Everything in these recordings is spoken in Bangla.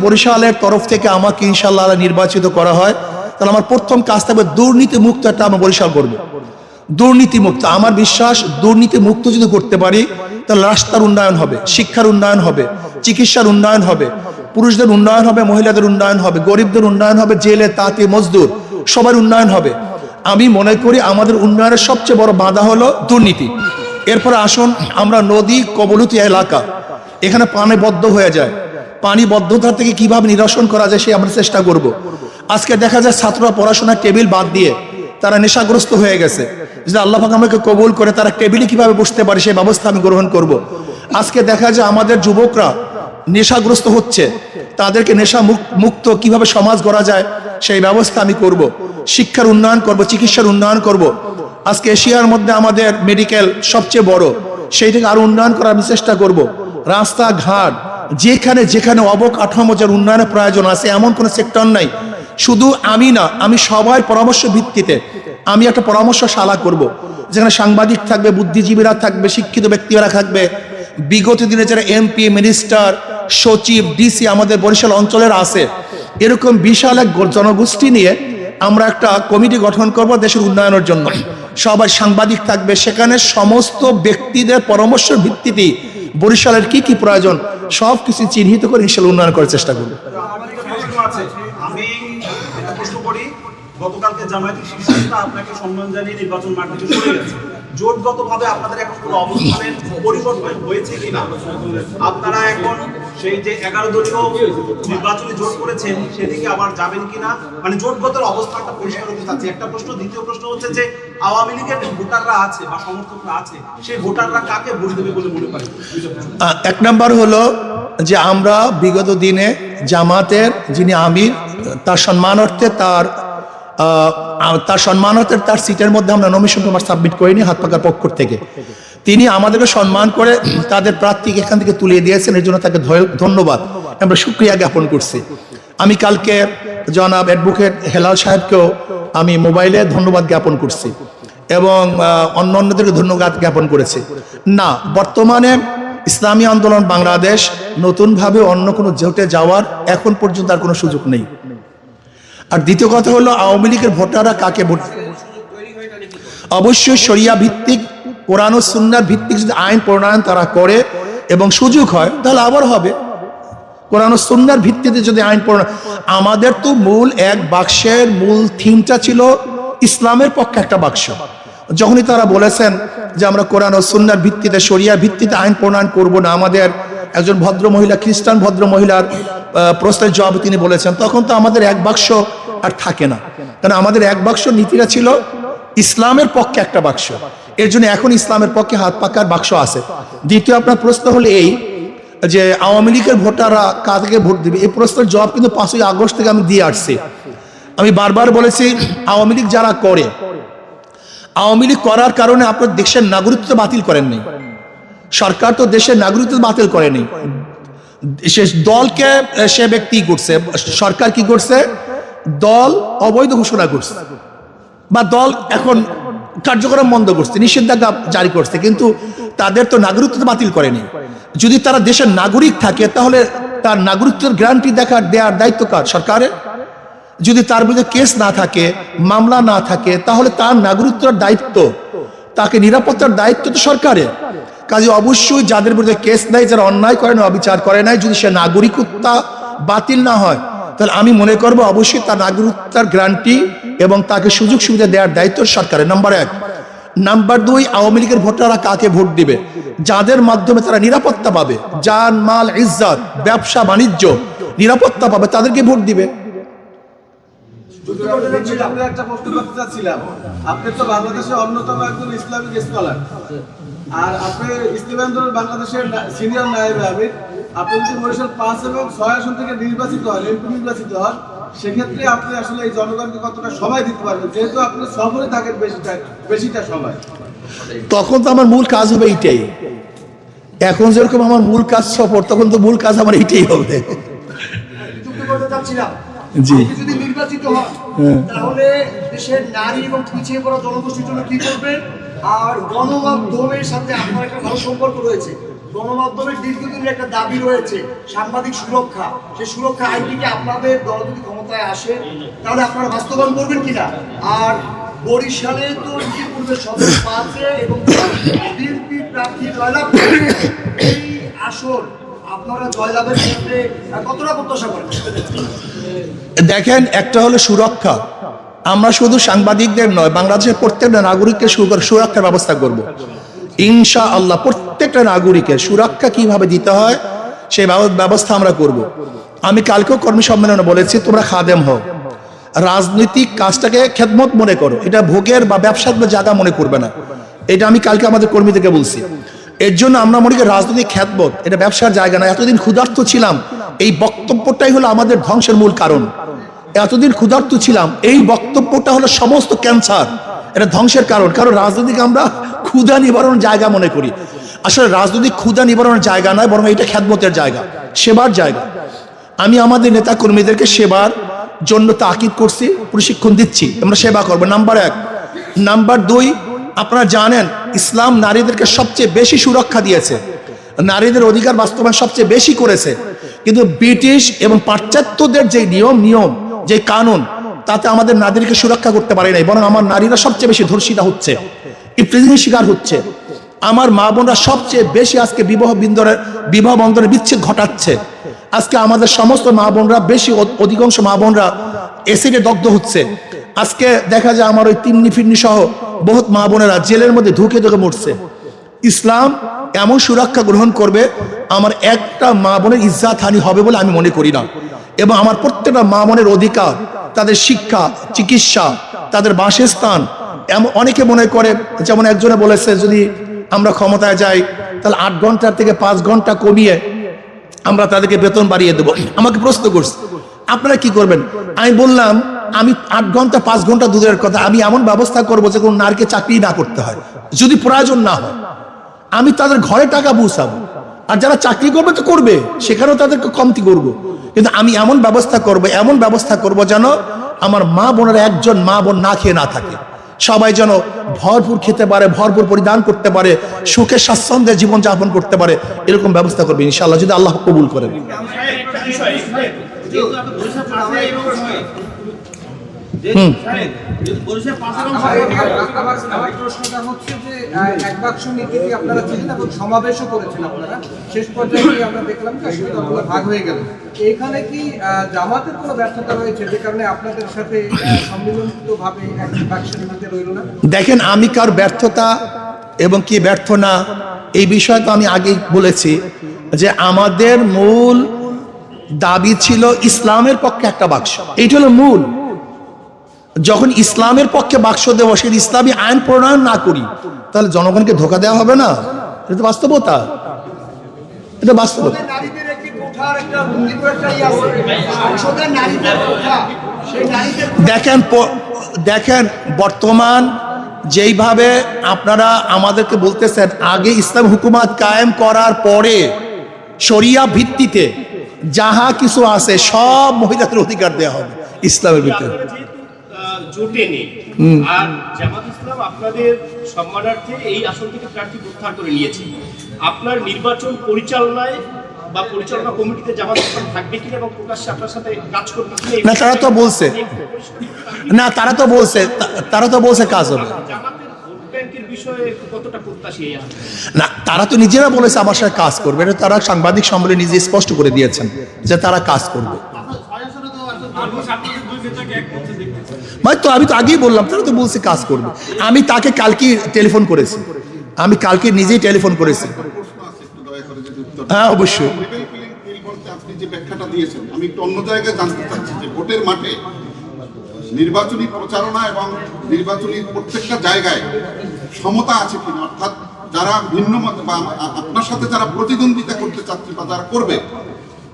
বরিশালের তরফ থেকে আমাকে ইনশাআল্লাহ নির্বাচিত করা হয়, তাহলে আমার প্রথম কাজ থাকবে দুর্নীতি মুক্ত একটা আমরা বরিশাল করবো। দুর্নীতি মুক্ত, আমার বিশ্বাস দুর্নীতি মুক্ত যদি করতে পারি তাহলে রাস্তার উন্নয়ন হবে, শিক্ষার উন্নয়ন হবে, চিকিৎসার উন্নয়ন হবে, পুরুষদের উন্নয়ন হবে, মহিলাদের উন্নয়ন হবে, গরিবদের উন্নয়ন হবে, জেলে তাঁতি মজদুর সবার উন্নয়ন হবে। আমি মনে করি আমাদের উন্নয়নের সবচেয়ে বড় বাধা হলো দুর্নীতি। এরপরে আসুন, আমরা নদী কবলিত এলাকা, এখানে পানি বদ্ধ হয়ে যায়, পানি বদ্ধতা থেকে কিভাবে নিরসন করা যায় সে আমরা চেষ্টা করব। আজকে দেখা যায় ছাত্ররা পড়াশোনার টেবিল বাদ দিয়ে তারা নেশাগ্রস্ত হয়ে গেছে, যদি আল্লাহ পাক আমাকে কবুল করে তারা টেবিলে কিভাবে বসতে পারে সেই ব্যবস্থা আমি গ্রহণ করব। আজকে দেখা যায় আমাদের যুবকরা নেশাগ্রস্ত হচ্ছে, তাদেরকে নেশা মুক্ত কিভাবে সমাজ গড়া যায় সেই ব্যবস্থা আমি করব। শিক্ষার উন্নয়ন করব, চিকিৎসার উন্নয়ন করব। আজকে এশিয়ার মধ্যে আমাদের মেডিকেল সবচেয়ে বড়, সেইটাকে আরো উন্নয়ন করার আমি চেষ্টা করব। রাস্তাঘাট যেখানে যেখানে অবকাঠামো যার উন্নয়নের প্রয়োজন আছে এমন কোনো সেক্টর নাই, শুধু আমি না, আমি সবার পরামর্শ ভিত্তিতে আমি একটা পরামর্শশালা করব, যেখানে সাংবাদিক থাকবে, বুদ্ধিজীবীরা থাকবে, শিক্ষিত ব্যক্তিরা থাকবে, বিগত দিনে যারা এমপি, মিনিস্টার, সচিব, ডিসি আমাদের বরিশাল অঞ্চলের আছে, এরকম বিশাল এক জনগোষ্ঠী নিয়ে আমরা একটা কমিটি গঠন করব দেশের উন্নয়নের জন্য। সবাই সাংবাদিক থাকবে, সেখানে সমস্ত ব্যক্তিদের পরামর্শের ভিত্তিতে বরিশালের কি কি প্রয়োজন সব কিছু চিহ্নিত করে ইনশাআল্লাহ উন্নয়ন করার চেষ্টা করব। আমি প্রশ্ন করি, গতকালকে জামায়াতের শীর্ষনেতা আপনাকে সম্মান জানিয়ে নির্বাচন মাঠ থেকে সরে গেছে, জোটগতভাবে আপনাদের এখন কোনো অবস্থানের পরিবর্তন হয়েছে কিনা? আপনারা এখন সেই যে 11 দলীয় নির্বাচনী জোট করেছেন সেদিকে আবার যাবেন কিনা, মানে জোটগতের অবস্থাটা পরিষ্কার হতে চাচ্ছি, একটা প্রশ্ন। দ্বিতীয় প্রশ্ন হচ্ছে যে আওয়ামী লীগের ভোটাররা আছে বা সমর্থকরা আছে, সেই ভোটাররা কাকে ভোট দেবে বলে মনে করেন? এক নম্বর হলো যে আমরা বিগত দিনে জামাতের যিনি আমির তার সম্মানার্থে তার সিটের মধ্যে আমরা নমিনেশন পেপার সাবমিট করিনি হাত পাকার পক্ষ থেকে। তিনি আমাদেরকে সম্মান করে তাদের প্রার্থীকে এখান থেকে তুলে দিয়েছেন, এর জন্য তাকে ধন্যবাদ, আমরা শুকরিয়া জ্ঞাপন করছি। আমি কালকে জনাব অ্যাডভোকেট হেলাল সাহেবকেও আমি মোবাইলে ধন্যবাদ জ্ঞাপন করছি এবং অন্যদেরকে ধন্যবাদ জ্ঞাপন করেছি। না, বর্তমানে ইসলামী আন্দোলন বাংলাদেশ নতুনভাবে অন্য কোনো জোটে যাওয়ার এখন পর্যন্ত আর কোনো সুযোগ নেই। আর দ্বিতীয় কথা হলো আওয়ামী লীগের ভোটাররা কাকে ভোট, অবশ্যই শরিয়া ভিত্তিক, কোরআন ও সুন্নাহ ভিত্তিক যদি আইন প্রণয়ন তারা করে এবং সুযোগ হয় তাহলে আবার হবে। কোরআন ও সুন্নাহর ভিত্তিতে যদি আইন প্রণয়ন, আমাদের তো মূল এক বাক্সের মূল থিমটা ছিল ইসলামের পক্ষে একটা বাক্স। যখনই তারা বলেছেন যে আমরা কোরআন ও সুন্নাহর ভিত্তিতে, শরিয়ার ভিত্তিতে আইন প্রণয়ন করব না, আমাদের একজন ভদ্র মহিলা, খ্রিস্টান ভদ্র মহিলার প্রশ্নের জবাবে তিনি বলেছেন, তখন তো আমাদের এক বাক্স আর থাকে না। কারণ আমাদের এক বাক্স নীতিটা ছিল ইসলামের পক্ষে একটা বাক্স, এর জন্য এখন ইসলামের পক্ষে হাত পাকার বাক্স আছে। দ্বিতীয় আপনার প্রশ্ন হলো এই যে আওয়ামী লীগের ভোটাররা কাকে ভোট দিবে, এই প্রশ্নের জবাব কিন্তু 5ই আগস্ট থেকে আমি দিয়ে আসছি। আমি বারবার বলেছি আওয়ামী লীগ যারা করে, আওয়ামী লীগ করার কারণে আপনার দেশের নাগরিকত্ব বাতিল করেননি, সরকার তো দেশের নাগরিকত্ব বাতিল করেনি, সে দলকে সে ব্যক্তি করছে, সরকার কি করছে, দল অবৈধ ঘোষণা করছে বা দল এখন কার্যক্রম বন্ধ করছে, নিষেধাজ্ঞা জারি করছে, কিন্তু তাদের তো নাগরিকত্ব বাতিল করেনি। যদি তারা দেশের নাগরিক থাকে তাহলে তার নাগরিকত্বের গ্যারান্টি দেওয়ার দায়িত্ব কার? সরকারের। যদি তার বিরুদ্ধে কেস না থাকে, মামলা না থাকে, তাহলে তার নাগরিকত্বের দায়িত্ব, তাকে নিরাপত্তার দায়িত্ব তো সরকারের। কাজে অবশ্যই যাদের বিরুদ্ধে কেস নাই, যারা অন্যায় করে না, অবিচার করে নাই, যদি সে নাগরিকত্ব বাতিল না হয় তাহলে আমি মনে করবো অবশ্যই তার নাগরিকতার গ্যারান্টি এবং তাকে সুযোগ সুবিধা দেওয়ার দায়িত্ব সরকারের। নাম্বার 1। নাম্বার 2, আওয়ামী লীগের ভোটাররা কাকে ভোট দিবে? যাদের মাধ্যমে তারা নিরাপত্তা পাবে, জান মাল ইজ্জত, ব্যবসা বাণিজ্য নিরাপত্তা পাবে, তাদেরকে ভোট দিবে। একটা প্রশ্ন করতে চাচ্ছিলাম, আপনি তো বাংলাদেশের অন্যতম একজন ইসলামিক স্কলার, আর আপনি ইসলামী আন্দোলন বাংলাদেশের সিনিয়র নায়েবে আমির, আপনি যদি বরিশাল 5 এবং 6 আসন থেকে নির্বাচিত হন, এমপি নির্বাচিত হন, সেক্ষেত্রে আপনি আসলে এই জনগণকে কতটা সময় দিতে পারবেন, যেহেতু আপনি সফরে থাকেন বেশিটা সময়? তখন তো আমার মূল কাজ হবে এইটাই। এখন যেরকম আমার মূল কাজ সফর, তখন তো মূল কাজ আমার এইটাই হবে। জি, যদি নির্বাচিত হন তাহলে দেশের নারী এবং পিছিয়ে পড়া জনগোষ্ঠীর জন্য কি করবেন? আর গণমাধ্যমের সাথে আপনার একটা ভালো সম্পর্ক রয়েছে, গণমাধ্যমের দীর্ঘদিনের একটা দাবি রয়েছে সাংবাদিক সুরক্ষা, সেই সুরক্ষা আইনটিকে আপনাদের দল যদি ক্ষমতায় আসে তাহলে আপনারা বাস্তবায়ন করবেন কিনা? আর বরিশালে তো ইতিপূর্বে সদর 5-এ এবং বিএনপি প্রার্থী জয়লাভ করেছে। এই আসন আপনারা জয়লাভের ক্ষেত্রে কতটা প্রত্যাশা করেন? দেখেন, একটা হলো সুরক্ষা। আমরা শুধু সাংবাদিকদের নয়, বাংলাদেশের প্রত্যেকটা নাগরিকের সুরক্ষার ব্যবস্থা করব ইনশাআল্লাহ। প্রত্যেকটা নাগরিকের সুরক্ষা কিভাবে দিতে হয় সেই ব্যবস্থা আমরা করব। আমি কালকেও কর্মী সম্মেলনে বলেছি, তোমরা খাদেম হও, রাজনৈতিক কাজটাকে খেদমত মনে করো, এটা ভোগের বা ব্যবসার জায়গা মনে করবে না। এটা আমি কালকে আমাদের কর্মীদেরকে বলছি। এর জন্য আমরা মনে করি রাজনৈতিক খেদমত এটা ব্যবসার জায়গা না। এতদিন ক্ষুধার্ত ছিলাম, এই বক্তব্যটাই হলো আমাদের ধ্বংসের মূল কারণ। এতদিন ক্ষুধার্ত ছিলাম, এই বক্তব্যটা হলো সমস্ত ক্যান্সার, এটা ধ্বংসের কারণ। কারণ রাজনৈতিক আমরা ক্ষুধা নিবারণের জায়গা মনে করি। আসলে রাজনৈতিক ক্ষুধা নিবারণের জায়গা নয়, বরং এটা খেদমতের জায়গা, সেবার জায়গা। আমি আমাদের নেতা কর্মীদেরকে সেবার জন্য তাকিদ করছি, প্রশিক্ষণ দিচ্ছি, আমরা সেবা করবো, নাম্বার 1। নাম্বার 2, আপনারা জানেন ইসলাম নারীদেরকে সবচেয়ে বেশি সুরক্ষা দিয়েছে, নারীদের অধিকার বাস্তবায়ন সবচেয়ে বেশি করেছে। কিন্তু ব্রিটিশ এবং পাশ্চাত্যদের যে নিয়ম যে কানুন, তাতে আমাদের নারীদেরকে সুরক্ষা করতে পারে নাই, বরং আমার নারীরা সবচেয়ে বেশি ধর্ষিতা হচ্ছে, ইমপ্রিজনের শিকার হচ্ছে। আমার মা বোনরা সবচেয়ে বেশি আজকে বিবাহ বন্ধনের বিচ্ছেদ ঘটাচ্ছে। আজকে আমাদের সমস্ত মা বোনরা অধিকাংশ মা বোনরা এসিডে দগ্ধ হচ্ছে। আজকে দেখা যায় আমার ওই তিন্নি ফিন্নি সহ বহুত মা বোনেরা জেলের মধ্যে ঢুকে মরছে। ইসলাম এমন সুরক্ষা গ্রহণ করবে, আমার একটা মা বোনের ইজ্জাত হানি হবে বলে আমি মনে করি না। এবং আমার প্রত্যেকটা মা বোনের অধিকার, তাদের শিক্ষা, চিকিৎসা, তাদের বাসস্থান, এমন অনেকে মনে করে, যেমন একজনে বলেছে যদি আমরা ক্ষমতায় যাই তাহলে 8 ঘন্টার থেকে 5 ঘন্টা কমিয়ে আমরা তাদেরকে বেতন বাড়িয়ে দেবো। আমাকে প্রশ্ন করছে আপনারা কি করবেন? আমি বললাম আমি 8 ঘন্টা 5 ঘন্টা দূরের কথা, আমি এমন ব্যবস্থা করবো যে কোনো নারীকে চাকরি না করতে হয়, যদি প্রয়োজন না হয়। আমি তাদের ঘরে টাকা পৌঁছাবো, আর যারা চাকরি করবে তো করবে, সেখানেও তাদেরকে কমতি করবো। কিন্তু আমি এমন ব্যবস্থা করবো যেন আমার মা বোনেরা একজন মা বোন না খেয়ে না থাকে, সবাই যেন ভরপুর খেতে পারে, ভরপুর পরিধান করতে পারে, সুখে স্বাচ্ছন্দ্যে জীবনযাপন করতে পারে, এরকম ব্যবস্থা করবে ইনশাআল্লাহ, যদি আল্লাহ কবুল করেন। আমার প্রশ্নটা হচ্ছে যে এক বাক্স নীতিতে আপনারা ছিলেন এবং সমাবেশও করেছেন আপনারা, শেষ পর্যায়ে আমরা দেখলাম কাশ্মীর দলগুলো ভাগ হয়ে গেল। এখানে কি জামাতের কোনো ব্যর্থতা রয়েছে যে কারণে আপনাদের সাথে সম্মিলিতভাবে এক বাক্স নীতিতে রইল না? দেখেন, আমি কার ব্যর্থতা এবং কি ব্যর্থ না এই বিষয়ে তো আমি আগেই বলেছি যে আমাদের মূল দাবি ছিল ইসলামের পক্ষে একটা বাক্স, এইটা হলো মূল। যখন ইসলামের পক্ষে বাক্স দেবো, সেই ইসলামী আইন প্রণয়ন না করি, তাহলে জনগণকে ধোকা দেওয়া হবে না। এটা তো বাস্তবতা, এটা বাস্তবতা। নারীদের একটি কোঠার একটা সংসদের নারীদের কোঠা, সেই নারীদের দেখেন বর্তমান যেইভাবে আপনারা আমাদেরকে বলতেছেন, আগে ইসলাম হুকুমত কায়েম করার পরে শরিয়া ভিত্তিতে যাহা কিছু আছে সব মহিলাদের অধিকার দেওয়া হবে ইসলামের ভিতরে। জোটে নেই, আর জামাত ইসলাম আপনাদের সম্মানার্থে এই আসন থেকে প্রার্থী প্রত্যাহার করে নিয়েছে। আপনার নির্বাচন পরিচালনায় বা পরিচালনা কমিটিতে জামাত ইসলাম থাকবে কিনা এবং প্রকাশ্যে আপনার সাথে কাজ করবে কিনা? না, তারা তো বলছে কাজ হবে। জামাতের ভোট ব্যাংকের বিষয়ে কতটা প্রত্যাশী? না, তারা তো নিজেরা বলেছে আমার সাথে কাজ করবে, এটা তারা সাংবাদিক সম্মেলনে নিজে স্পষ্ট করে দিয়েছেন যে তারা কাজ করবে। তো আমি তো আগেই বললাম, তারা তো বলছে কাজ করবে। আমি তাকে কালকে টেলিফোন করেছি, আমি কালকে নিজেই টেলিফোন করেছি। হ্যাঁ, অবশ্যই। আপনি যে ব্যাখ্যাটা দিয়েছেন, আমি একটু অন্য জায়গায় জানতে চাচ্ছি যে ভোটের মাঠে নির্বাচনী প্রচারণা এবং নির্বাচনী প্রত্যেকটা জায়গায় সমতা আছে কিনা, অর্থাৎ যারা ভিন্ন মত বা আপনার সাথে যারা প্রতিদ্বন্দ্বিতা করতে চাচ্ছে বা যারা করবে,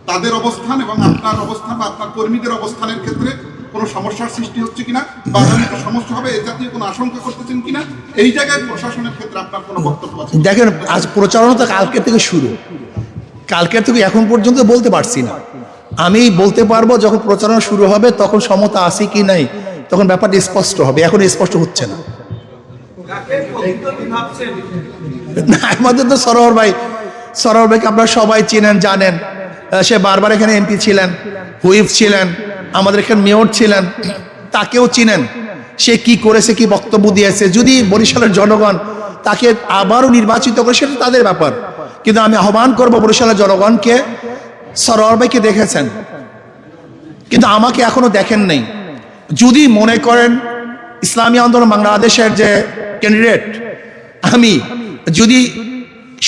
তাদের অবস্থান এবং আপনার অবস্থান বা আপনার কর্মীদের অবস্থানের ক্ষেত্রে কোনো সমস্যার সৃষ্টি হচ্ছে কিনা বা আগামীতে সমস্যা হবে এই জাতীয় কোনো আশঙ্কা করতেছেন কিনা, এই জায়গায় প্রশাসনের ক্ষেত্রে আপনার কোনো বক্তব্য আছে? দেখেন, আজ প্রচারণা তো কালকের থেকে শুরু, কালকের থেকে এখন পর্যন্ত বলতে পারছি না। আমি বলতে পারবো যখন প্রচারণা শুরু হবে তখন সমতা আছে কি নাই, তখন ব্যাপারটা স্পষ্ট হবে, এখন স্পষ্ট হচ্ছে না। আমাদের তো সরোয়ার ভাই সরোয়ার ভাইকে আপনারা সবাই চেনেন জানেন, সে বারবার এখানে এমপি ছিলেন, হুইপ ছিলেন, আমাদের এখানে মেয়র ছিলেন, তাকেও চিনেন। সে কি করেছে, কি বক্তব্য দিয়েছে, যদি বরিশালের জনগণ তাকে আবারও নির্বাচিত করে সেটা তাদের ব্যাপার, কিন্তু আমি আহ্বান করব বরিশালের জনগণকে, সরোয়ার ভাইকে দেখেছেন কিন্তু আমাকে এখনো দেখেন নেই। যদি মনে করেন ইসলামী আন্দোলন বাংলাদেশের যে ক্যান্ডিডেট, আমি যদি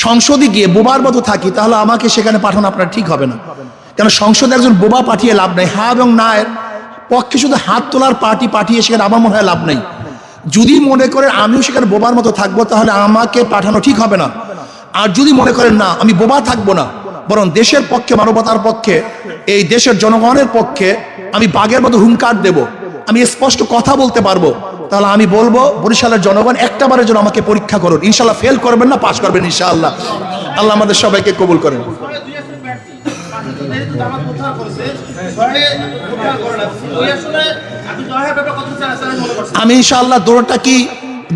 সংসদে গিয়ে বোবার মতো থাকি তাহলে আমাকে সেখানে পাঠানো আপনার ঠিক হবে না, কেন সংসদে একজন বোবা পাঠিয়ে লাভ নেই। হ্যাঁ এবং না এর পক্ষে শুধু হাত তোলার পার্টি পাঠিয়ে সেখানে আমার মনে হয় লাভ নেই। যদি মনে করেন আমিও সেখানে বোবার মতো থাকবো তাহলে আমাকে পাঠানো ঠিক হবে না। আর যদি মনে করেন না আমি বোবা থাকবো না, বরং দেশের পক্ষে, মানবতার পক্ষে, এই দেশের জনগণের পক্ষে আমি বাঘের মতো হুঙ্কার দেব, আমি স্পষ্ট কথা বলতে পারবো, তাহলে আমি বলবো বরিশালের জনগণ একটাবারের জন্য আমাকে পরীক্ষা করুন, ইনশাল্লাহ ফেল করবেন না, পাশ করবেন ইনশাআল্লাহ। আল্লাহ আমাদের সবাইকে কবুল করেন। আমি ইনশাআল্লাহ দৌড়টা কি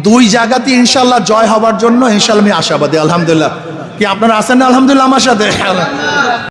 দুই জায়গাতে ইনশাআল্লাহ জয় হবার জন্য ইনশাআল্লাহ আমি আশাবাদী। আলহামদুলিল্লাহ। কি আপনারা আছেন না আলহামদুলিল্লাহ আমার সাথে?